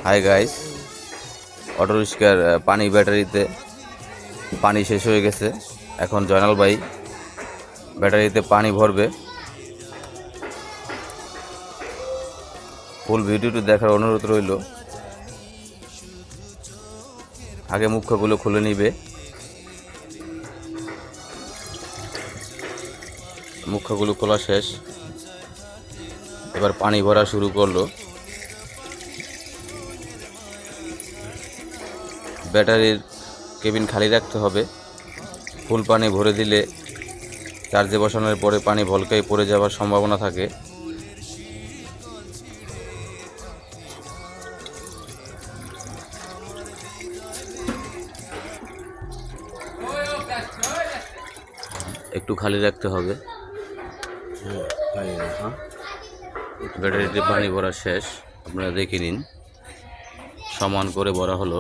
Hi guys, auto রিক্সার পানি ব্যাটারিতে পানি শেষ হয়ে গেছে। এখন জয়নাল ভাই ব্যাটারিতে পানি ভরবে। ফুল ভিডিওটি দেখার অনুরোধ রইল। আগে মুখ্যগুলো খুলে নিবে। মুখ্যগুলো খোলা শেষ, এবার পানি ভরা শুরু করলো। ব্যাটারির কেবিন খালি রাখতে হবে। ফুল পানি ভরে দিলে চার্জে বসানোর পরে পানি ভলকায় পড়ে যাওয়ার সম্ভাবনা থাকে। একটু খালি রাখতে হবে। ব্যাটারিতে পানি ভরা শেষ, আপনারা দেখে নিন। সমান করে ভরা হলো।